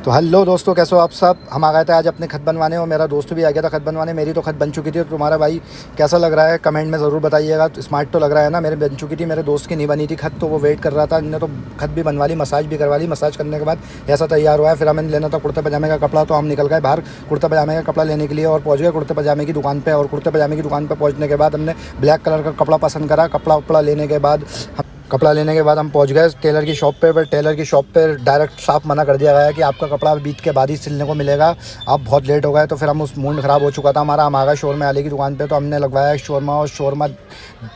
तो हेलो दोस्तों, कैसे हो आप सब। हम आ गए थे आज अपने खत बनवाने और मेरा दोस्त भी आ गया था खत बनवाने। मेरी तो खत बन चुकी थी। तो तुम्हारा भाई कैसा लग रहा है कमेंट में ज़रूर बताइएगा। तो स्मार्ट तो लग रहा है ना। मेरे बन चुकी थी, मेरे दोस्त की नहीं बनी थी खत, तो वो वेट कर रहा था। इनने तो खत भी बनवा ली, मसाज भी करवा ली। मसाज करने के बाद ऐसा तैयार हुआ है। फिर हमें लेना था कुर्ते पजामे का कपड़ा, तो हम निकल गए बाहर कुर्ते पजामे का कपड़ा लेने के लिए और पहुँच गए कुर्ते पजामे की दुकान पर। और कुर्ते पजामे की दुकान पर पहुँचने के बाद हमने ब्लैक कलर का कपड़ा पसंद करा। कपड़ा उपड़ा लेने के बाद हम पहुंच गए टेलर की शॉप पे। पर टेलर की शॉप पे डायरेक्ट साफ मना कर दिया गया कि आपका कपड़ा बीत के बाद ही सिलने को मिलेगा, आप बहुत लेट हो गए। तो फिर हम उस मूड ख़राब हो चुका था हमारा। हम आ गए शोरमा वाले की दुकान पे, तो हमने लगवाया शोरमा और शोरमा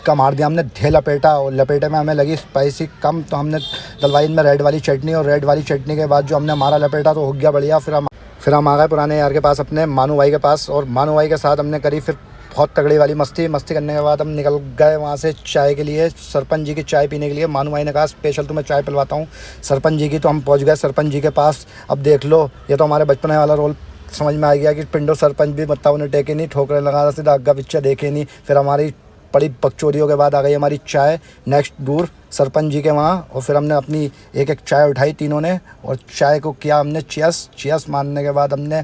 का मार दिया हमने ढे लपेटा। और लपेटे में हमें लगी स्पाइसी कम, तो हमने डलवाई इनमें रेड वाली चटनी। और रेड वाली चटनी के बाद जो हमने हमारा लपेटा तो हो गया बढ़िया। फिर हम आ गए पुराने यार के पास, अपने मानू भाई के पास। और मानू भाई के साथ हमने करी फिर बहुत तगड़ी वाली मस्ती करने के बाद हम निकल गए वहाँ से चाय के लिए, सरपंच जी की चाय पीने के लिए। मानू भाई ने कहा स्पेशल तुम्हें चाय पिलवाता हूँ सरपंच जी की। तो हम पहुँच गए सरपंच जी के पास। अब देख लो, ये तो हमारे बचपन वाला रोल समझ में आ गया कि पिंडो सरपंच भी मतलब उन्हें टेके नहीं, ठोकरे लगा सीधा आगे पीछे देखे नहीं। फिर हमारी बड़ी बकचोदियों के बाद आ गई हमारी चाय नेक्स्ट दूर सरपंच जी के वहाँ। और फिर हमने अपनी एक एक चाय उठाई तीनों ने, और चाय को किया हमने चियस मारने के बाद हमने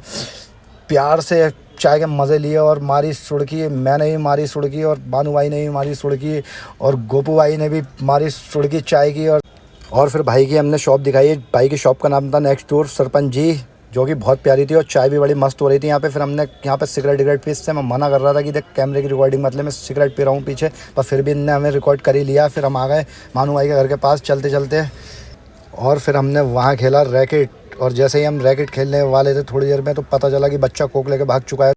प्यार से चाय के मज़े लिए और मारी सुड़की। मैंने भी मारी सुड़की और भानु भाई ने भी मारी सुड़की और गोपू भाई ने भी मारी सुड़की चाय की। और फिर भाई की हमने शॉप दिखाई। भाई की शॉप का नाम था नेक्स्ट डोर सरपंच जी, जो कि बहुत प्यारी थी और चाय भी बड़ी मस्त हो रही थी यहाँ पे। फिर हमने यहाँ पे सिगरेट पी, इससे मैं मना कर रहा था कि देख कैमरे की रिकॉर्डिंग मतलब मैं सिगरेट पी रहा हूँ पीछे, पर फिर भी इनने हमें रिकॉर्ड कर ही लिया। फिर हम आ गए मानू भाई के घर के पास चलते चलते, और फिर हमने वहाँ खेला रैकेट। और जैसे ही हम रैकेट खेलने वाले थे थोड़ी देर में, तो पता चला कि बच्चा कोक लेके भाग चुका है।